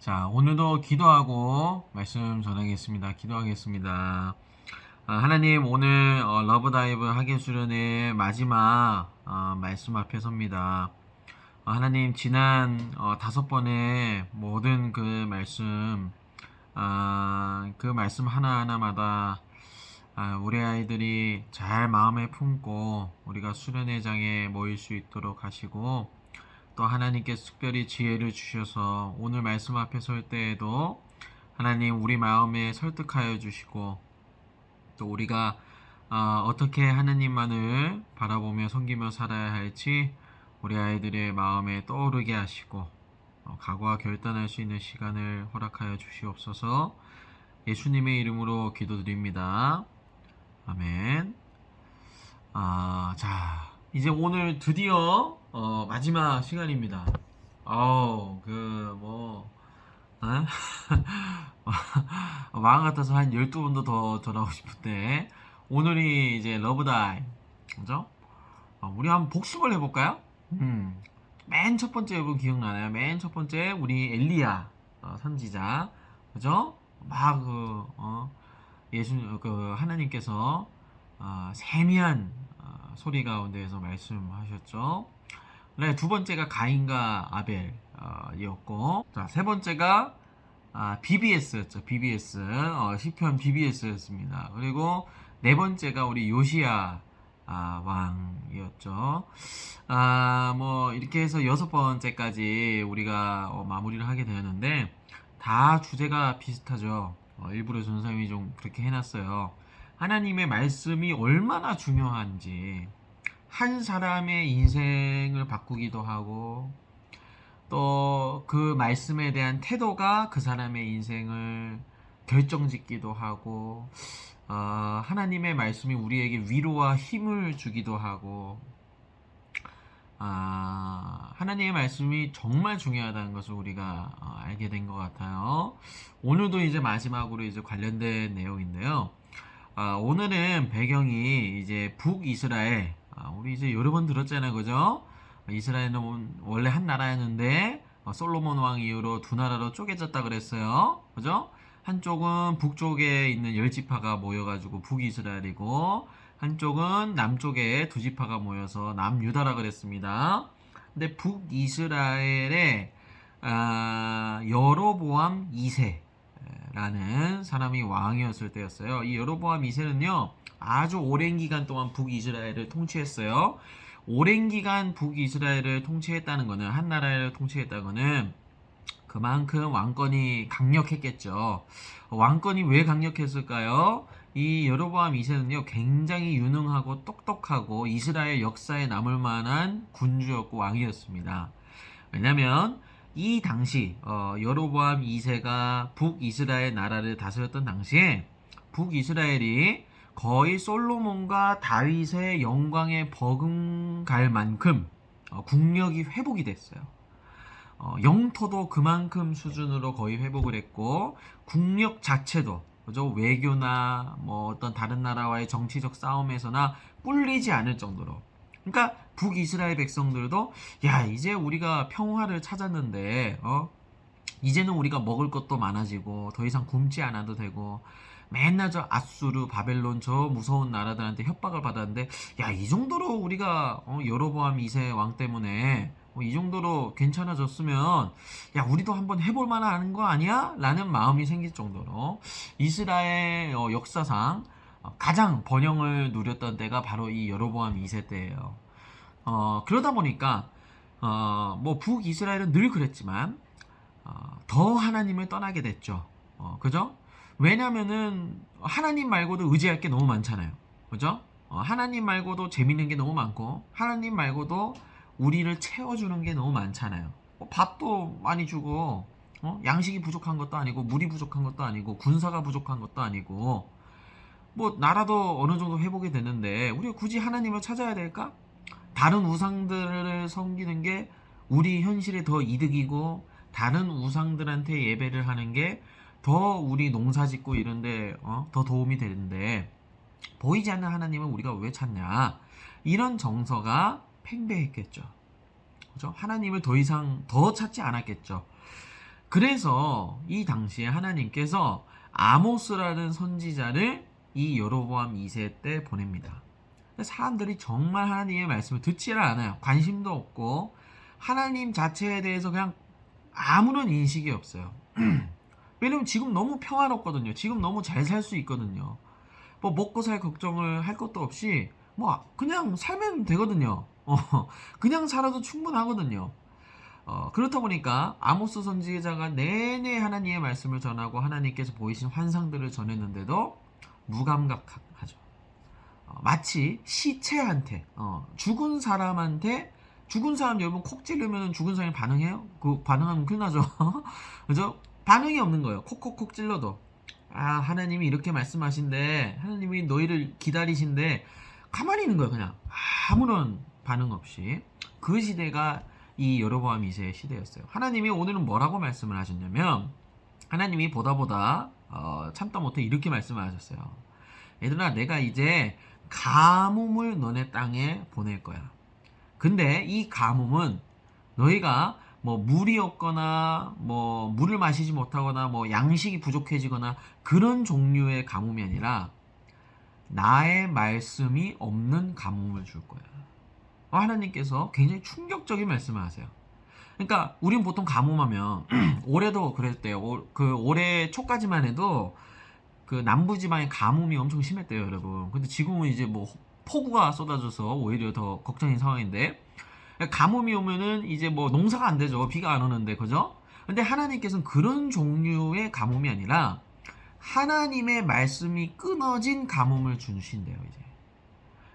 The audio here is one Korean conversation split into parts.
자, 오늘도 기도하고 말씀 전하겠습니다. 기도하겠습니다. 하나님, 오늘 러브다이브 하계 수련의 마지막 말씀 앞에 섭니다. 하나님, 지난 5번의 모든 그 말씀 하나하나마다 우리 아이들이 잘 마음에 품고 우리가 수련회 장에 모일 수 있도록 하시고, 또 하나님께서 특별히 지혜를 주셔서 오늘 말씀 앞에 설 때에도 하나님 우리 마음에 설득하여 주시고, 또 우리가 어떻게 하나님만을 바라보며 섬기며 살아야 할지 우리 아이들의 마음에 떠오르게 하시고, 각오와 결단할 수 있는 시간을 허락하여 주시옵소서. 예수님의 이름으로 기도드립니다. 아멘. 자, 이제 오늘 드디어 마지막 시간입니다. 마음 같아서 한 12번도 더 전하고 싶은데, 오늘이 이제 러브다이, 그죠? 우리 한번 복습을 해볼까요? 맨 첫 번째 여러분 기억나나요? 맨 첫 번째 우리 엘리야 선지자, 그죠? 하나님께서 세미한 소리 가운데에서 말씀하셨죠. 네, 두 번째가 가인과 아벨이었고, 자, 세 번째가 BBS였죠. BBS, 시편 BBS였습니다. 그리고 네 번째가 우리 요시야 왕이었죠. 이렇게 해서 6번째까지 우리가 마무리를 하게 되었는데, 다 주제가 비슷하죠. 일부러 전사님이 좀 그렇게 해놨어요. 하나님의 말씀이 얼마나 중요한지, 한 사람의 인생을 바꾸기도 하고, 또 그 말씀에 대한 태도가 그 사람의 인생을 결정짓기도 하고, 하나님의 말씀이 우리에게 위로와 힘을 주기도 하고, 하나님의 말씀이 정말 중요하다는 것을 우리가 알게 된 것 같아요. 오늘도 이제 마지막으로 이제 관련된 내용인데요. 오늘은 배경이 이제 북이스라엘, 우리 이제 여러 번 들었잖아요, 그죠? 이스라엘은 원래 한 나라였는데 솔로몬 왕 이후로 두 나라로 쪼개졌다 그랬어요, 그죠? 한쪽은 북쪽에 있는 10지파가 모여가지고 북이스라엘이고, 한쪽은 남쪽에 두 지파가 모여서 남유다라 그랬습니다. 근데 북이스라엘에 여로보암 2세라는 사람이 왕이었을 때였어요. 이 여로보암 2세는요, 아주 오랜 기간 동안 북이스라엘을 통치했어요. 오랜 기간 북이스라엘을 통치했다는 것은, 한 나라를 통치했다는 것은 그만큼 왕권이 강력했겠죠. 왕권이 왜 강력했을까요? 이 여로보암 2세는요, 굉장히 유능하고 똑똑하고 이스라엘 역사에 남을 만한 군주였고 왕이었습니다. 왜냐면 이 당시 여로보암 2세가 북이스라엘 나라를 다스렸던 당시에 북이스라엘이 거의 솔로몬과 다윗의 영광에 버금갈 만큼 국력이 회복이 됐어요. 영토도 그만큼 수준으로 거의 회복을 했고, 국력 자체도, 그죠? 외교나 어떤 다른 나라와의 정치적 싸움에서나 꿀리지 않을 정도로. 그러니까 북이스라엘 백성들도, 야, 이제 우리가 평화를 찾았는데, 이제는 우리가 먹을 것도 많아지고 더 이상 굶지 않아도 되고, 맨날 저 아수르, 바벨론 저 무서운 나라들한테 협박을 받았는데, 야, 이 정도로 우리가 여로보암 2세 왕 때문에 이 정도로 괜찮아졌으면, 야, 우리도 한번 해볼 만한 거 아니야? 라는 마음이 생길 정도로 이스라엘 역사상 가장 번영을 누렸던 때가 바로 이 여로보암 2세 때예요. 그러다 보니까 북이스라엘은 늘 그랬지만 더 하나님을 떠나게 됐죠. 그죠? 왜냐면은 하나님 말고도 의지할 게 너무 많잖아요. 그죠? 하나님 말고도 재밌는 게 너무 많고, 하나님 말고도 우리를 채워주는 게 너무 많잖아요. 밥도 많이 주고, 양식이 부족한 것도 아니고, 물이 부족한 것도 아니고, 군사가 부족한 것도 아니고, 나라도 어느 정도 회복이 되는데 우리가 굳이 하나님을 찾아야 될까? 다른 우상들을 섬기는 게 우리 현실에 더 이득이고, 다른 우상들한테 예배를 하는 게 더 우리 농사 짓고 이런데 더 도움이 되는데, 보이지 않는 하나님을 우리가 왜 찾냐? 이런 정서가 팽배했겠죠. 그죠? 하나님을 더 이상 더 찾지 않았겠죠. 그래서 이 당시에 하나님께서 아모스라는 선지자를 이 여로보암 2세 때 보냅니다. 사람들이 정말 하나님의 말씀을 듣지를 않아요. 관심도 없고 하나님 자체에 대해서 그냥 아무런 인식이 없어요. 왜냐면 지금 너무 평화롭거든요. 지금 너무 잘 살 수 있거든요. 뭐 먹고 살 걱정을 할 것도 없이 뭐 그냥 살면 되거든요. 그냥 살아도 충분하거든요. 그렇다 보니까 아모스 선지자가 내내 하나님의 말씀을 전하고 하나님께서 보이신 환상들을 전했는데도 무감각하죠. 마치 시체한테, 죽은 사람한테, 죽은 사람 여러분 콕 찌르면 죽은 사람이 반응해요? 그 반응하면 큰일 나죠. 그죠? 반응이 없는 거예요. 콕콕콕 찔러도. 아, 하나님이 이렇게 말씀하신데, 하나님이 너희를 기다리신데, 가만히 있는 거예요, 그냥. 아무런 반응 없이. 그 시대가 이 여로보암 2세의 시대였어요. 하나님이 오늘은 뭐라고 말씀을 하셨냐면, 하나님이 보다 참다 못해 이렇게 말씀을 하셨어요. 얘들아, 내가 이제 가뭄을 너네 땅에 보낼 거야. 근데 이 가뭄은 너희가 뭐 물이 없거나 뭐 물을 마시지 못하거나 뭐 양식이 부족해지거나 그런 종류의 가뭄이 아니라 나의 말씀이 없는 가뭄을 줄 거야. 하나님께서 굉장히 충격적인 말씀을 하세요. 그러니까 우린 보통 가뭄하면 올해도 그랬대요. 그 올해 초까지만 해도 그 남부지방에 가뭄이 엄청 심했대요, 여러분. 근데 지금은 이제 뭐 폭우가 쏟아져서 오히려 더 걱정인 상황인데, 가뭄이 오면은 이제 뭐 농사가 안 되죠. 비가 안 오는데, 그죠? 근데 하나님께서는 그런 종류의 가뭄이 아니라 하나님의 말씀이 끊어진 가뭄을 주신대요, 이제.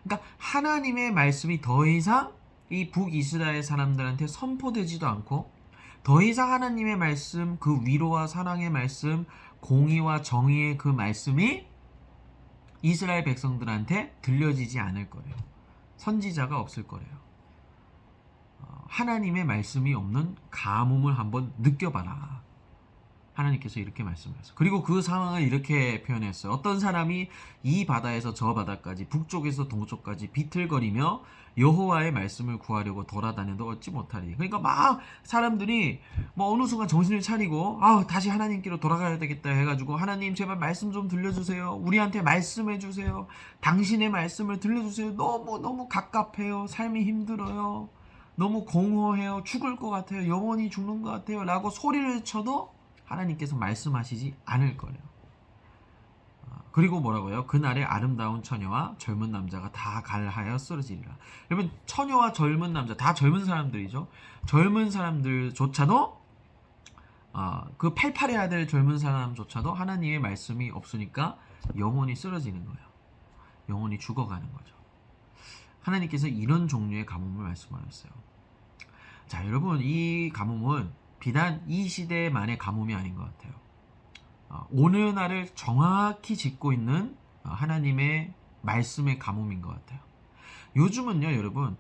그러니까 하나님의 말씀이 더 이상 이 북이스라엘 사람들한테 선포되지도 않고 더 이상 하나님의 말씀, 그 위로와 사랑의 말씀, 공의와 정의의 그 말씀이 이스라엘 백성들한테 들려지지 않을 거래요. 선지자가 없을 거래요. 하나님의 말씀이 없는 가뭄을 한번 느껴봐라. 하나님께서 이렇게 말씀하셨어요. 그리고 그 상황을 이렇게 표현했어요. 어떤 사람이 이 바다에서 저 바다까지 북쪽에서 동쪽까지 비틀거리며 여호와의 말씀을 구하려고 돌아다녀도 얻지 못하리. 그러니까 막 사람들이 뭐 어느 순간 정신을 차리고 다시 하나님께로 돌아가야 되겠다 해가지고 하나님 제발 말씀 좀 들려주세요. 우리한테 말씀해 주세요. 당신의 말씀을 들려주세요. 너무 갑갑해요. 삶이 힘들어요. 너무 공허해요. 죽을 것 같아요. 영원히 죽는 것 같아요. 라고 소리를 쳐도 하나님께서 말씀하시지 않을 거예요. 그리고 뭐라고요? 그날에 아름다운 처녀와 젊은 남자가 다 갈하여 쓰러지리라. 여러분, 처녀와 젊은 남자 다 젊은 사람들이죠. 젊은 사람들조차도 그 팔팔해야 될 젊은 사람조차도 하나님의 말씀이 없으니까 영혼이 쓰러지는 거예요. 영혼이 죽어가는 거죠. 하나님께서 이런 종류의 가뭄을 말씀하셨어요. 자, 여러분, 이 가뭄은 비단 이 시대만의 가뭄이 아닌 것 같아요. 오늘날을 정확히 짚고 있는 하나님의 말씀의 가뭄인 것 같아요. 요즘은요, 여러분,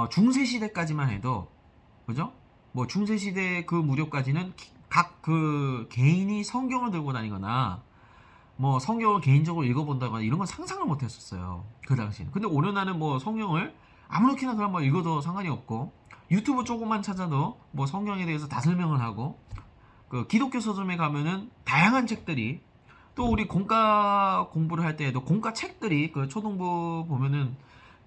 중세시대까지만 해도, 그죠? 뭐, 중세시대 그 무렵까지는 각 그 개인이 성경을 들고 다니거나, 뭐, 성경을 개인적으로 읽어본다거나 이런 건 상상을 못 했었어요. 그 당시에는. 근데 오늘날은 뭐, 성경을 아무렇게나 그냥 뭐 읽어도 상관이 없고, 유튜브 조금만 찾아도 뭐 성경에 대해서 다 설명을 하고, 그 기독교 서점에 가면은 다양한 책들이, 또 우리 공과 공부를 할 때에도 공과 책들이, 그 초등부 보면은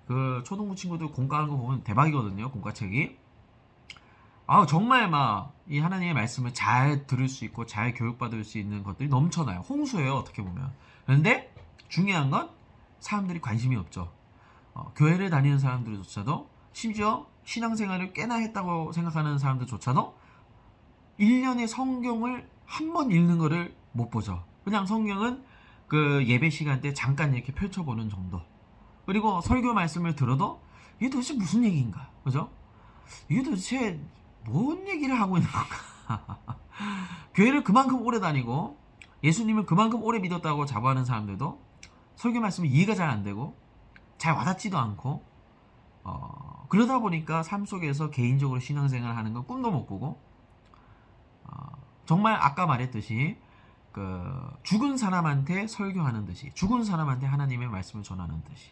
그 초등부 친구들 공과하는 거 보면 대박이거든요. 공과 책이. 정말 막 이 하나님의 말씀을 잘 들을 수 있고 잘 교육받을 수 있는 것들이 넘쳐나요. 홍수예요, 어떻게 보면. 그런데 중요한 건 사람들이 관심이 없죠. 교회를 다니는 사람들조차도, 심지어 신앙생활을 꽤나 했다고 생각하는 사람들조차도 1년에 성경을 한 번 읽는 거를 못 보죠. 그냥 성경은 그 예배 시간 때 잠깐 이렇게 펼쳐보는 정도. 그리고 설교 말씀을 들어도 이게 도대체 무슨 얘기인가? 그죠? 이게 도대체 뭔 얘기를 하고 있는 건가? 교회를 그만큼 오래 다니고 예수님을 그만큼 오래 믿었다고 자부하는 사람들도 설교 말씀이 이해가 잘 안 되고 잘 와닿지도 않고, 그러다 보니까 삶 속에서 개인적으로 신앙생활 하는 건 꿈도 못 꾸고, 정말 아까 말했듯이 그 죽은 사람한테 설교하는 듯이, 죽은 사람한테 하나님의 말씀을 전하는 듯이,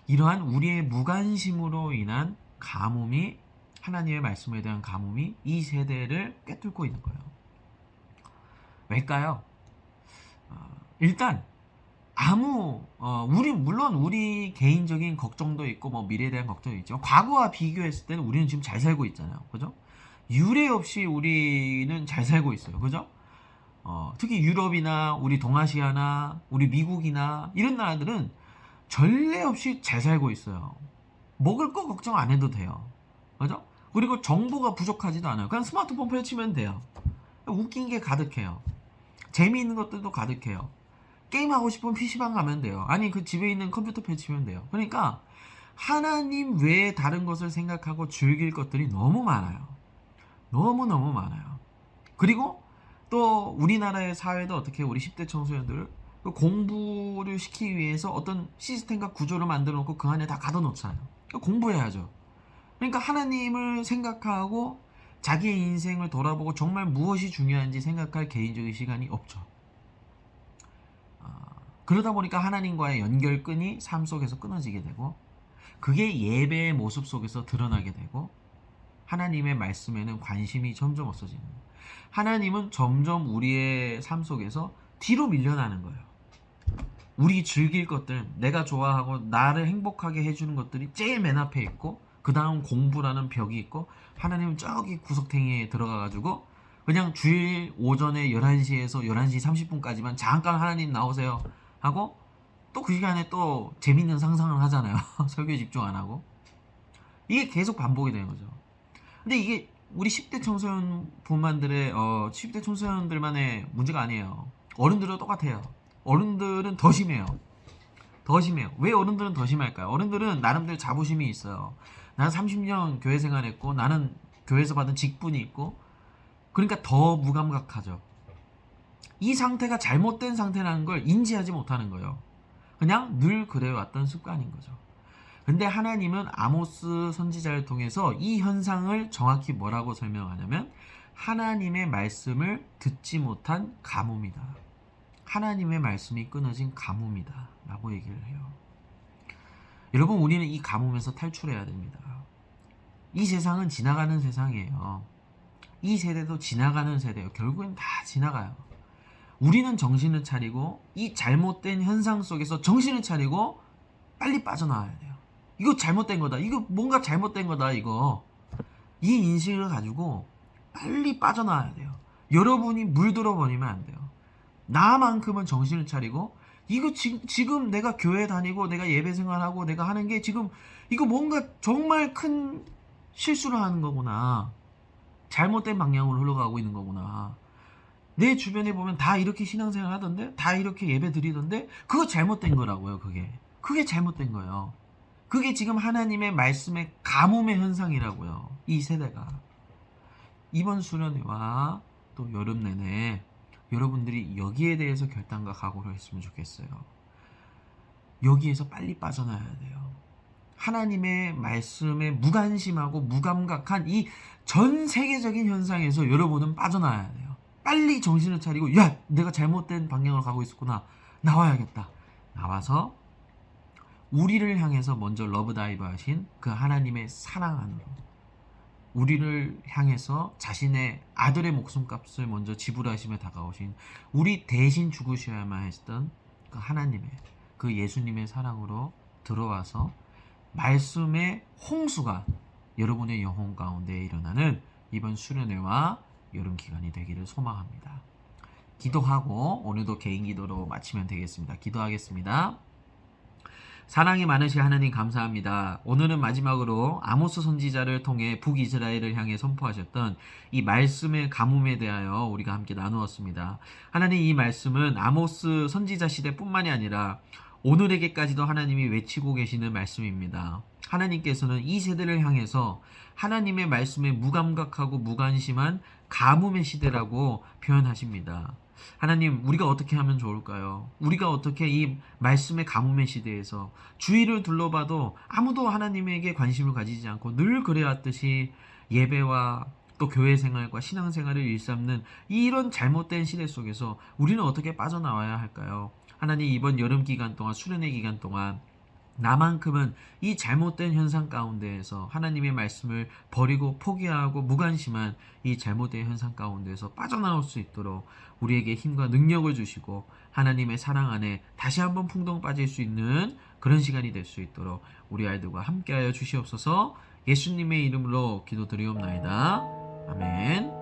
이러한 우리의 무관심으로 인한 가뭄이, 하나님의 말씀에 대한 가뭄이 이 세대를 꿰뚫고 있는 거예요. 왜일까요? 일단 물론 우리 개인적인 걱정도 있고 뭐 미래에 대한 걱정이 있지만 과거와 비교했을 때는 우리는 지금 잘 살고 있잖아요. 그죠? 유례 없이 우리는 잘 살고 있어요. 그죠? 특히 유럽이나 우리 동아시아나 우리 미국이나 이런 나라들은 전례 없이 잘 살고 있어요. 먹을 거 걱정 안 해도 돼요. 그죠? 그리고 정보가 부족하지도 않아요. 그냥 스마트폰 펼치면 돼요. 웃긴 게 가득해요. 재미있는 것들도 가득해요. 게임하고 싶으면 PC방 가면 돼요. 아니 그 집에 있는 컴퓨터 펼치면 돼요. 그러니까 하나님 외에 다른 것을 생각하고 즐길 것들이 너무 많아요. 너무너무 많아요. 그리고 또 우리나라의 사회도 어떻게 우리 10대 청소년들을 공부를 시키기 위해서 어떤 시스템과 구조를 만들어 놓고 그 안에 다 가둬놓잖아요. 공부해야죠. 그러니까 하나님을 생각하고 자기의 인생을 돌아보고 정말 무엇이 중요한지 생각할 개인적인 시간이 없죠. 그러다 보니까 하나님과의 연결끈이 삶 속에서 끊어지게 되고 그게 예배의 모습 속에서 드러나게 되고 하나님의 말씀에는 관심이 점점 없어지는 거예요. 하나님은 점점 우리의 삶 속에서 뒤로 밀려나는 거예요. 우리 즐길 것들, 내가 좋아하고 나를 행복하게 해주는 것들이 제일 맨 앞에 있고 그 다음 공부라는 벽이 있고 하나님은 저기 구석탱이에 들어가가지고 그냥 주일 오전에 11시에서 11시 30분까지만 잠깐 하나님 나오세요 하고 또 그 시간에 또 재밌는 상상을 하잖아요. 설교에 집중 안 하고. 이게 계속 반복이 되는 거죠. 근데 이게 우리 10대 청소년 부만들의 10대 청소년들만의 문제가 아니에요. 어른들도 똑같아요. 어른들은 더 심해요. 더 심해요. 왜 어른들은 더 심할까요? 어른들은 나름대로 자부심이 있어요. 나는 30년 교회 생활했고 나는 교회에서 받은 직분이 있고 그러니까 더 무감각하죠. 이 상태가 잘못된 상태라는 걸 인지하지 못하는 거예요. 그냥 늘 그래왔던 습관인 거죠. 근데 하나님은 아모스 선지자를 통해서 이 현상을 정확히 뭐라고 설명하냐면 하나님의 말씀을 듣지 못한 가뭄이다. 하나님의 말씀이 끊어진 가뭄이다 라고 얘기를 해요. 여러분 우리는 이 가뭄에서 탈출해야 됩니다. 이 세상은 지나가는 세상이에요. 이 세대도 지나가는 세대예요. 결국엔 다 지나가요. 우리는 정신을 차리고 이 잘못된 현상 속에서 정신을 차리고 빨리 빠져나와야 돼요. 이거 잘못된 거다. 이거 뭔가 잘못된 거다. 이거. 이 인식을 가지고 빨리 빠져나와야 돼요. 여러분이 물들어 버리면 안 돼요. 나만큼은 정신을 차리고 이거 지금 내가 교회 다니고 내가 예배 생활하고 내가 하는 게 지금 이거 뭔가 정말 큰 실수를 하는 거구나. 잘못된 방향으로 흘러가고 있는 거구나. 내 주변에 보면 다 이렇게 신앙생활 하던데 다 이렇게 예배 드리던데 그거 잘못된 거라고요. 그게 잘못된 거예요. 그게 지금 하나님의 말씀의 가뭄의 현상이라고요. 이 세대가. 이번 수련회와 또 여름 내내 여러분들이 여기에 대해서 결단과 각오를 했으면 좋겠어요. 여기에서 빨리 빠져나와야 돼요. 하나님의 말씀에 무관심하고 무감각한 이 전 세계적인 현상에서 여러분은 빠져나와야 돼요. 빨리 정신을 차리고 야 내가 잘못된 방향으로 가고 있었구나. 나와야겠다. 나와서 우리를 향해서 먼저 러브다이브 하신 그 하나님의 사랑 안으로 우리를 향해서 자신의 아들의 목숨값을 먼저 지불하시며 다가오신 우리 대신 죽으셔야만 했던 그 하나님의 그 예수님의 사랑으로 들어와서 말씀의 홍수가 여러분의 영혼 가운데 일어나는 이번 수련회와 여름 기간이 되기를 소망합니다. 기도하고 오늘도 개인 기도로 마치면 되겠습니다. 기도하겠습니다. 사랑이 많으신 하나님 감사합니다. 오늘은 마지막으로 아모스 선지자를 통해 북이스라엘을 향해 선포하셨던 이 말씀의 가뭄에 대하여 우리가 함께 나누었습니다. 하나님 이 말씀은 아모스 선지자 시대뿐만이 아니라 오늘에게까지도 하나님이 외치고 계시는 말씀입니다. 하나님께서는 이 세대를 향해서 하나님의 말씀에 무감각하고 무관심한 가뭄의 시대라고 표현하십니다. 하나님, 우리가 어떻게 하면 좋을까요? 우리가 어떻게 이 말씀의 가뭄의 시대에서 주위를 둘러봐도 아무도 하나님에게 관심을 가지지 않고 늘 그래왔듯이 예배와 또 교회 생활과 신앙 생활을 일삼는 이런 잘못된 시대 속에서 우리는 어떻게 빠져나와야 할까요? 하나님, 이번 여름 기간 동안, 수련회 기간 동안 나만큼은 이 잘못된 현상 가운데에서 하나님의 말씀을 버리고 포기하고 무관심한 이 잘못된 현상 가운데에서 빠져나올 수 있도록 우리에게 힘과 능력을 주시고 하나님의 사랑 안에 다시 한번 풍덩 빠질 수 있는 그런 시간이 될 수 있도록 우리 아이들과 함께하여 주시옵소서. 예수님의 이름으로 기도드리옵나이다. 아멘.